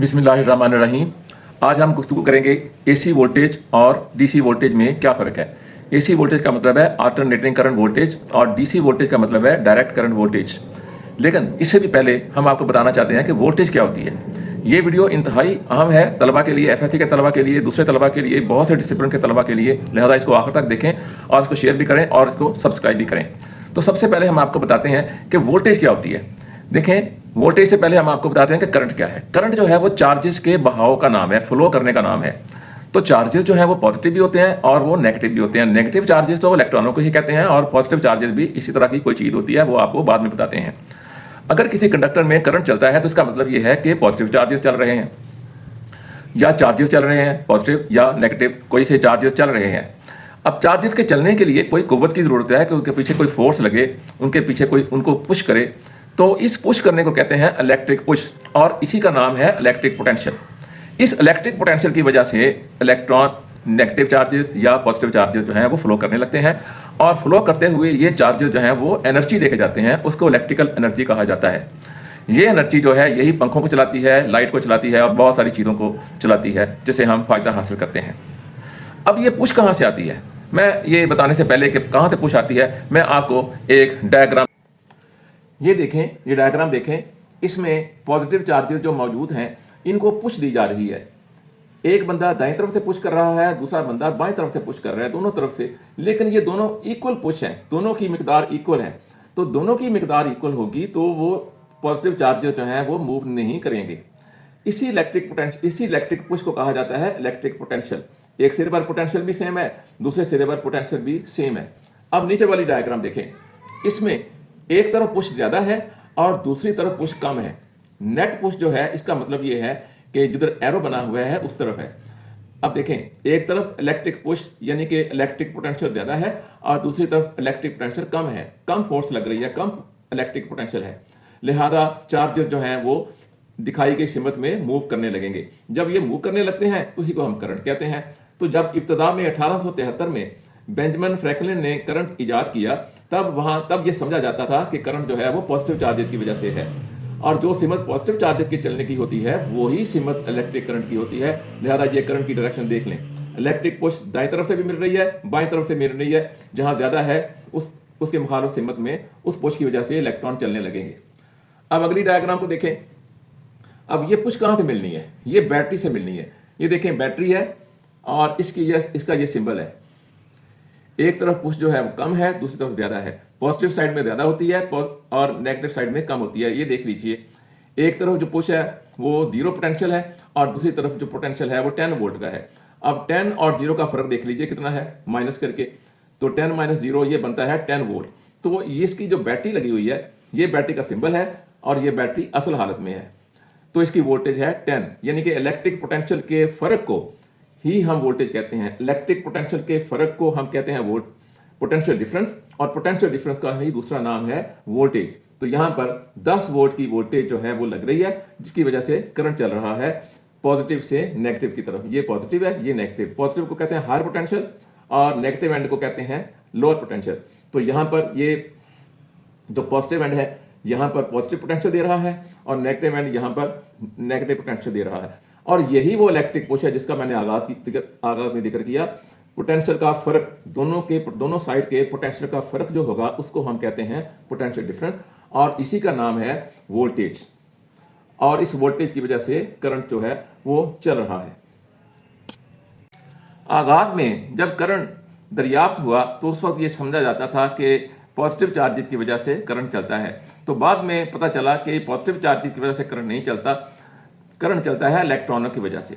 बिस्मिल्लाहिर्रहमानिर्रहीम। आज हम गुफ्तगू करेंगे एसी वोल्टेज और डीसी वोल्टेज में क्या फ़र्क है। एसी वोल्टेज का मतलब है अल्टरनेटिंग करंट वोल्टेज और डीसी वोल्टेज का मतलब है डायरेक्ट करंट वोल्टेज। लेकिन इससे भी पहले हम आपको बताना चाहते हैं कि वोल्टेज क्या होती है। ये वीडियो इंतहाई अहम है तलबा के लिए, एफएससी के तलबा के लिए, दूसरे तलबा के लिए, बहुत से डिसिप्लिन के तलबा के लिए, लिहाजा इसको आखिर तक देखें और इसको शेयर भी करें और इसको सब्सक्राइब भी करें। तो सबसे पहले हम आपको बताते हैं कि वोल्टेज क्या होती है। देखें, वोल्टेज से पहले हम आपको बताते हैं कि करंट क्या है। करंट जो है वो चार्जेस के बहाव का नाम है, फ्लो करने का नाम है। तो चार्जेस जो है वो पॉजिटिव भी होते हैं और वो नेगेटिव भी होते हैं। नेगेटिव चार्जेस तो इलेक्ट्रॉनों को ही कहते हैं और पॉजिटिव चार्जेस भी इसी तरह की कोई चीज़ होती है, वो आपको बाद में बताते हैं। अगर किसी कंडक्टर में करंट चलता है तो इसका मतलब ये है कि पॉजिटिव चार्जेस चल रहे हैं या चार्जेस चल रहे हैं, पॉजिटिव या नेगेटिव कोई से चार्जेस चल रहे हैं। अब चार्जेस के चलने के लिए कोई कुव्वत की ज़रूरत है कि उनके पीछे कोई फोर्स लगे, उनके पीछे कोई उनको पुश करे। तो इस पुश करने को कहते हैं इलेक्ट्रिक पुश और इसी का नाम है इलेक्ट्रिक पोटेंशियल। इस इलेक्ट्रिक पोटेंशियल की वजह से इलेक्ट्रॉन नेगेटिव चार्जेस या पॉजिटिव चार्जेस जो हैं वो फ्लो करने लगते हैं और फ्लो करते हुए ये चार्जेस जो हैं वो एनर्जी लेके जाते हैं, उसको इलेक्ट्रिकल एनर्जी कहा जाता है। ये एनर्जी जो है यही पंखों को चलाती है, लाइट को चलाती है और बहुत सारी चीज़ों को चलाती है जिससे हम फ़ायदा हासिल करते हैं। अब ये पुश कहाँ से आती है, मैं ये बताने से पहले कि कहाँ से पुश आती है, मैं आपको एक डायग्राम, ये देखें, ये डायग्राम देखें। इसमें पॉजिटिव चार्जेस जो मौजूद हैं इनको पुश दी जा रही है। एक बंदा दाईं तरफ से पुश कर रहा है, दूसरा बंदा बाईं तरफ से पुश कर रहा है, दोनों तरफ से। लेकिन ये दोनों इक्वल पुश हैं, दोनों की मिकदार इक्वल है। तो दोनों की मिकदार इक्वल होगी तो वो पॉजिटिव चार्जेस जो हैं वो मूव नहीं करेंगे। इसी इलेक्ट्रिक पुश को कहा जाता है इलेक्ट्रिक पोटेंशियल। एक सिरे पर पोटेंशियल भी सेम है, दूसरे सिरे पर पोटेंशियल भी सेम है। अब नीचे वाली डायग्राम देखें, इसमें एक तरफ पुश ज्यादा है और दूसरी तरफ पुश कम है। नेट पुश जो है इसका मतलब ये है कि जिधर एरो बना हुआ है उस तरफ है। अब देखें, एक तरफ इलेक्ट्रिक पुश यानी कि इलेक्ट्रिक पोटेंशियल ज्यादा है और दूसरी तरफ इलेक्ट्रिक पोटेंशियल कम है, कम फोर्स लग रही है, कम इलेक्ट्रिक पोटेंशियल है। लिहाजा चार्जेस जो हैं वो दिखाई गई सिमत में मूव करने लगेंगे। जब ये मूव करने लगते हैं उसी को हम करंट कहते हैं। तो जब इब्तदा में 1873 में बेंजामिन फ्रैंकलिन ने करंट इजाद किया तब ये समझा जाता था कि करंट जो है वो पॉजिटिव चार्जेस की वजह से है और जो सिमत पॉजिटिव चार्जेस की चलने की होती है वही सिमत इलेक्ट्रिक करंट की होती है। लिहाजा ये करंट की डायरेक्शन देख लें, इलेक्ट्रिक पुश दाईं तरफ से भी मिल रही है, बाईं तरफ से मिल रही है। जहां ज्यादा है उसके मुखालिफ सिमत में उस पुश की वजह से इलेक्ट्रॉन चलने लगेंगे। अब अगली डायग्राम को देखें। अब ये पुश कहां से मिलनी है, ये बैटरी से मिलनी है। ये देखें, बैटरी है और इसका ये सिंबल है। एक तरफ पुश जो है वो कम है, दूसरी तरफ ज्यादा है। पॉजिटिव साइड में ज्यादा होती है और नेगेटिव साइड में कम होती है। ये देख लीजिए, एक तरफ जो पुश है वो 0 पोटेंशियल है और दूसरी तरफ जो पोटेंशियल है वो 10 वोल्ट का है। अब 10 और 0 का फर्क देख लीजिए कितना है, माइनस करके। तो 10 माइनस 0 ये बनता है 10 वोल्ट। तो ये इसकी जो बैटरी लगी हुई है ये बैटरी का सिंबल है और ये बैटरी असल हालत में है। तो इसकी वोल्टेज है 10, यानी कि इलेक्ट्रिक पोटेंशियल के फर्क को ही हम वोल्टेज कहते हैं। इलेक्ट्रिक पोटेंशियल के फर्क को हम कहते हैं पोटेंशियल डिफरेंस और पोटेंशियल डिफरेंस का ही दूसरा नाम है वोल्टेज। तो यहां पर 10 वोल्ट की वोल्टेज जो है वो लग रही है जिसकी वजह से करंट चल रहा है पॉजिटिव से नेगेटिव की तरफ। ये पॉजिटिव है, ये नेगेटिव। पॉजिटिव को कहते हैं हायर पोटेंशियल और नेगेटिव एंड को कहते हैं लोअर पोटेंशियल। तो यहां पर ये जो पॉजिटिव एंड है यहां पर पॉजिटिव पोटेंशियल दे रहा है और नेगेटिव एंड यहां पर नेगेटिव पोटेंशियल दे रहा है। और यही वो इलेक्ट्रिक पुश है जिसका मैंने आगाज में जिक्र किया। पोटेंशियल का फर्क, दोनों साइड के पोटेंशियल का फर्क जो होगा उसको हम कहते हैं पोटेंशियल डिफरेंस और इसी का नाम है वोल्टेज। और इस वोल्टेज की वजह से करंट जो है वो चल रहा है। आगाज में जब करंट दरियाफ्त हुआ तो उस वक्त ये समझा जाता था कि पॉजिटिव चार्जेस की वजह से करंट चलता है। तो बाद में पता चला कि पॉजिटिव चार्जेस की वजह से करंट नहीं चलता, करंट चलता है इलेक्ट्रॉनों की वजह से।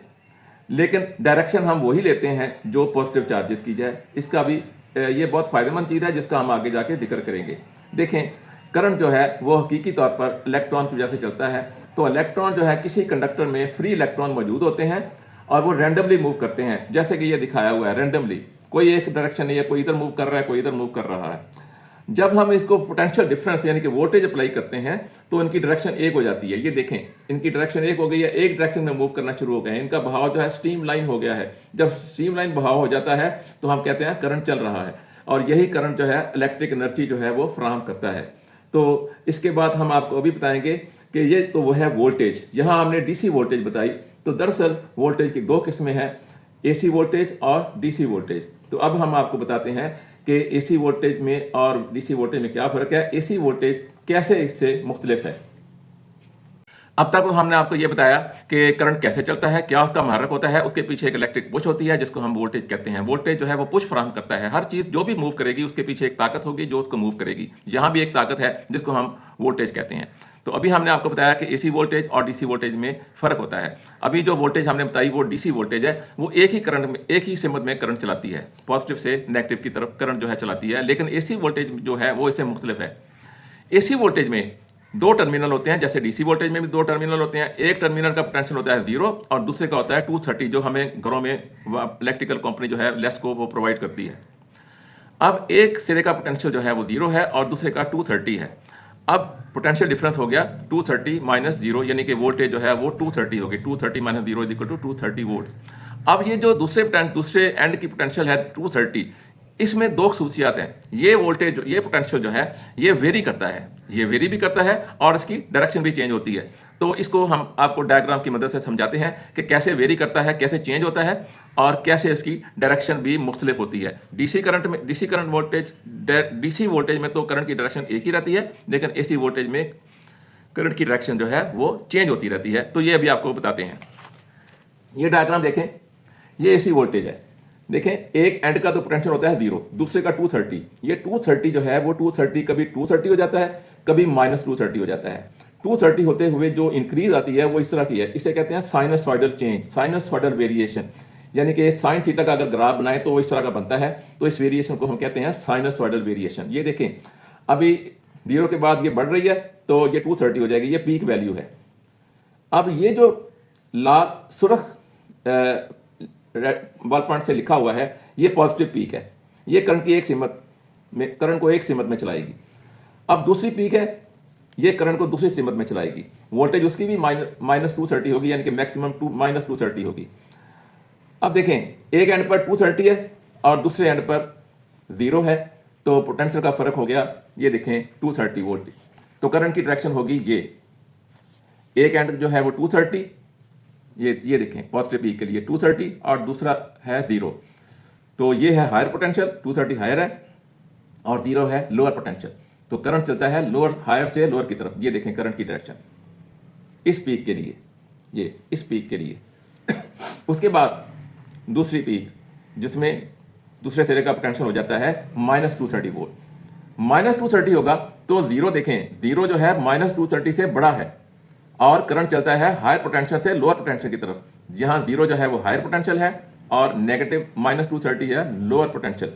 लेकिन डायरेक्शन हम वही लेते हैं जो पॉजिटिव चार्जेस की जाए। इसका भी ये बहुत फायदेमंद चीज़ है जिसका हम आगे जाके जिक्र करेंगे। देखें, करंट जो है वो हकीकी तौर पर इलेक्ट्रॉन की वजह से चलता है। तो इलेक्ट्रॉन जो है किसी कंडक्टर में फ्री इलेक्ट्रॉन मौजूद होते हैं और वो रैंडमली मूव करते हैं, जैसे कि ये दिखाया हुआ है रैंडमली। कोई एक डायरेक्शन नहीं है, कोई इधर मूव कर रहा है, कोई इधर मूव कर रहा है। जब हम इसको पोटेंशियल डिफरेंस यानी कि वोल्टेज अप्लाई करते हैं तो इनकी डायरेक्शन एक हो जाती है। ये देखें, इनकी डायरेक्शन एक हो गई है, एक डायरेक्शन में मूव करना शुरू हो गए हैं। इनका बहाव जो है स्ट्रीम लाइन हो गया है। जब स्ट्रीम लाइन बहाव हो जाता है तो हम कहते हैं करंट चल रहा है और यही करंट जो है इलेक्ट्रिक एनर्जी जो है वो फराहम करता है। तो इसके बाद हम आपको अभी बताएंगे कि ये तो वो है वोल्टेज। यहाँ हमने डीसी वोल्टेज बताई, तो दरअसल वोल्टेज की दो किस्में हैं, एसी वोल्टेज और डीसी वोल्टेज। तो अब हम आपको बताते हैं कि एसी वोल्टेज में और डीसी वोल्टेज में क्या फ़र्क है, एसी वोल्टेज कैसे इससे मुख्तलिफ है। अब तक तो हमने आपको ये बताया कि करंट कैसे चलता है, क्या उसका महरक होता है, उसके पीछे एक इलेक्ट्रिक पुश होती है जिसको हम वोल्टेज कहते हैं। वोल्टेज जो है वो पुश फराहम करता है, हर चीज़ जो भी मूव करेगी उसके पीछे एक ताकत होगी जो उसको मूव करेगी। यहाँ भी एक ताकत है जिसको हम वोल्टेज कहते हैं। तो अभी हमने आपको बताया कि एसी वोल्टेज और डीसी वोल्टेज में फ़र्क होता है। अभी जो वोल्टेज हमने बताई वो डीसी वोल्टेज है, वो एक ही करंट में, एक ही सिमत में करंट चलाती है, पॉजिटिव से नेगेटिव की तरफ करंट जो है चलाती है। लेकिन एसी वोल्टेज जो है वो इससे मुख्तलिफ है। एसी वोल्टेज में दो टर्मिनल होते हैं, जैसे डीसी वोल्टेज में भी दो टर्मिनल होते हैं। एक टर्मिनल का पोटेंशियल होता है 0 और दूसरे का होता है 230, जो हमें घरों में इलेक्ट्रिकल कंपनी जो है लेस्को वो प्रोवाइड करती है। अब एक सिरे का पोटेंशियल जो है वो 0 है और दूसरे का 230 है। अब पोटेंशियल डिफरेंस हो गया 230 माइनस 0, यानी कि वोल्टेज जो है वो 230 होगी। 230 minus 0 is equal to 230 volts. अब ये जो दूसरे एंड की पोटेंशियल है 230, इसमें दो खसूसियात हैं। ये वोल्टेज, ये पोटेंशियल जो है ये वेरी करता है, ये वेरी भी करता है और इसकी डायरेक्शन भी चेंज होती है। तो इसको हम आपको डायग्राम की मदद से समझाते हैं कि कैसे वेरी करता है, कैसे चेंज होता है और कैसे इसकी डायरेक्शन भी मुख्तलिफ होती है। डीसी वोल्टेज में तो करंट की डायरेक्शन एक ही रहती है, लेकिन एसी वोल्टेज में करंट की डायरेक्शन जो है वो चेंज होती रहती है। तो ये अभी आपको बताते हैं। ये डायग्राम देखें, ये एसी वोल्टेज है। देखें, एक एंड का तो पोटेंशियल होता है 0, दूसरे का 230। ये 230 जो है वो 230 कभी 230 हो जाता है, कभी माइनस 230 हो जाता है। 230 होते हुए जो इंक्रीज आती है वो इस तरह की है, इसे कहते हैं साइनसॉइडल चेंज, साइनसॉइडल वेरिएशन। यानी कि साइन थीटा का अगर ग्राफ बनाए तो वो इस तरह का बनता है, तो इस वेरिएशन को हम कहते हैं साइनसॉइडल वेरिएशन। ये देखें, अभी 0 के बाद ये बढ़ रही है तो ये 230 हो जाएगी, ये पीक वैल्यू है। अब ये जो लाल सुर्ख बॉल पॉइंट से लिखा हुआ है ये पॉजिटिव पीक है, ये करंट की एक सिमत में, करंट को एक सिमत में चलाएगी। अब दूसरी पीक है, ये करंट को दूसरी सिमत में चलाएगी। वोल्टेज उसकी भी माइनस 230 होगी, यानी कि मैक्सिमम माइनस 230 होगी। अब देखें, एक एंड पर 230 है और दूसरे एंड पर 0 है, तो पोटेंशियल का फर्क हो गया, ये देखें 230 वोल्ट। तो करंट की डायरेक्शन होगी ये, एक एंड जो है वो 230, ये देखें पॉजिटिव पीक के लिए 230 और दूसरा है 0। तो ये है हायर पोटेंशियल, 230 हायर है और 0 है लोअर पोटेंशियल। तो करंट चलता है लोअर, हायर से लोअर की तरफ। ये देखें करंट की डायरेक्शन इस पीक के लिए, ये इस पीक के लिए। उसके बाद दूसरी पीक जिसमें दूसरे सिरे का पोटेंशियल हो जाता है माइनस 230 वोल्ट। माइनस 230 होगा तो 0 देखें, 0 जो है माइनस 230 से बड़ा है और करंट चलता है हायर पोटेंशियल से लोअर पोटेंशियल की तरफ। यहाँ 0 जो है वो हायर पोटेंशियल है और नेगेटिव माइनस 230 है लोअर पोटेंशियल,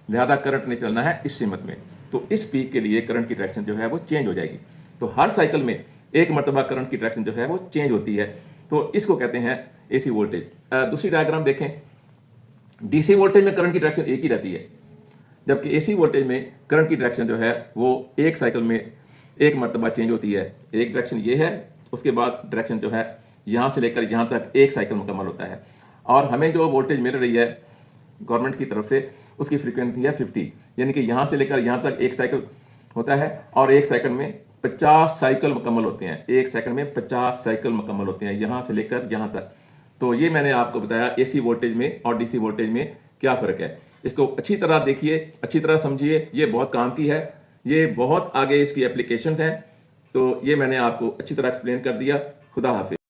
लिहाजा करंट नहीं चलना है इस सीमत में। तो इस पीक के लिए करंट की डायरेक्शन जो है वो चेंज हो जाएगी। तो हर साइकिल में एक मरतबा करंट की डायरेक्शन जो है वो चेंज होती है, तो इसको कहते हैं एसी वोल्टेज। दूसरी डायग्राम देखें, डीसी वोल्टेज में करंट की डायरेक्शन एक ही रहती है, जबकि एसी वोल्टेज में करंट की डायरेक्शन जो है वो एक साइकिल में एक मरतबा चेंज होती है। एक डायरेक्शन ये है, उसके बाद डायरेक्शन जो है यहाँ से लेकर यहाँ तक एक साइकिल मुकम्मल होता है। और हमें जो वोल्टेज मिल रही है गवर्नमेंट की तरफ से उसकी फ्रीक्वेंसी है 50, यानी कि यहाँ से लेकर यहाँ तक एक साइकिल होता है और एक सेकंड में 50 साइकिल मुकम्मल होते हैं। एक सेकंड में 50 साइकिल मुकम्मल होते हैं यहाँ से लेकर यहाँ तक। तो ये मैंने आपको बताया एसी वोल्टेज में और डीसी वोल्टेज में क्या फ़र्क है। इसको अच्छी तरह देखिए, अच्छी तरह समझिए, ये बहुत काम की है, ये बहुत आगे इसकी एप्लीकेशंस हैं। तो ये मैंने आपको अच्छी तरह एक्सप्लेन कर दिया। खुदा हाफिज़।